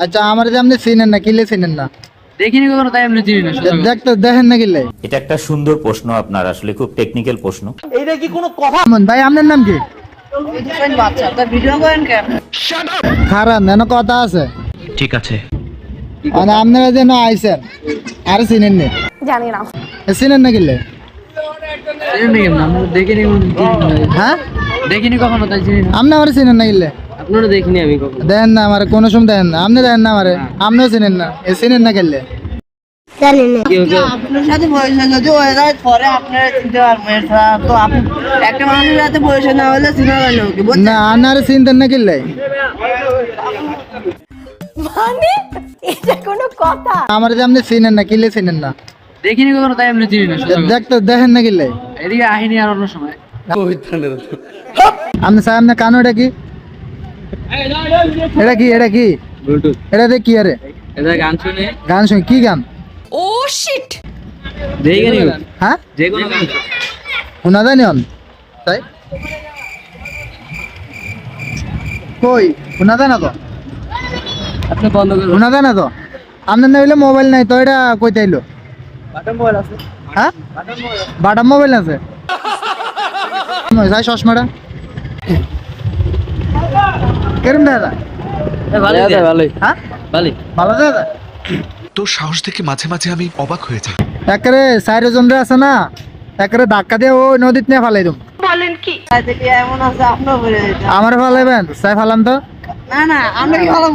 আচ্ছা আমার যে আপনি চিনেন না কিলে চিনেন না দেখিনি কখনো, তাই আপনি চিনি না। দেখতে দেখেন না কিলে। এটা একটা সুন্দর প্রশ্ন আপনার, আসলে খুব টেকনিক্যাল প্রশ্ন। ভাই আপনার নাম কি? বাচ্চা তা ভিডিও করেন কেন? খারাপ না কথা আছে। ঠিক আছে। মানে আপনারা যেন আইছেন আর চিনেন নি, জানি না। চিনেন না কিলে? চিনি না, আমরা দেখিনি কখনো, চিনি না। হ্যাঁ দেখিনি কখনো, তাই চিনি না। আপনি আমার চিনেন না কিলে? আপনারা দেখিনি আমি কখনো। দেখেন না আমার কোনো সময় দেখেন না, আপনি দেখেন না আমারে, আপনিও চিনেন না, চিনেন না কিলে? আপনার সাথে বয়স যদি হয়ে যায় পরে আপনারা চিনতে পারবেন, তো আপনি একটা মানুষের সাথে বয়স না হলে চিনা যায় না ওকে, বুঝছেন? না আপনারা চিনতেন না কিলে? মানে এটা কোনো কথা? আমার যে আপনি চিনেন না কিলে চিনেন না, দেখিনি কখনো, তাই আপনি চিনি না। দেখতে দেখেন না কিলে? এদিকে আহিনি আর অন্য সময়। আপনি সাহেব না কানো এটা কি? এটা কি এটা কি ব্লুটুথ। এটা দিয়ে কি আরে এটা গান শুনে গান শুনি কি গান? ও শিট। দেখিনি। হ্যাঁ যে কোনো গান। শোনা যায় নিয়ন তাই কই শোনা যায় না তো, আপনি বন্ধ করুন। শোনা যায় না তো। আপনার না হইলে মোবাইল নাই তো এটা কইতে আইলো? বাটন মোবাইল আছে। হ্যাঁ বাটন মোবাইল আছে। বাটাম মোবাইল আছে যাই চশমাটা কেরম দাদা? ভালোই দেয়, ভালোই। হ্যাঁ ভালোই। ভালো দাদা। তোর সাহস দেখে মাঝে মাঝে আমি অবাক হয়ে যাই। একেবারে সাইড জনরা আছে না, একেবারে ধাক্কা দিয়ে ওই নদীতে নিয়ে ফালাই দিম। বলেন কি? দেখি এমন আছে আপনিও বলে দিতেন। আমার ফালাইবেন চাই ফালাম তো। না না আমরা কি ভালো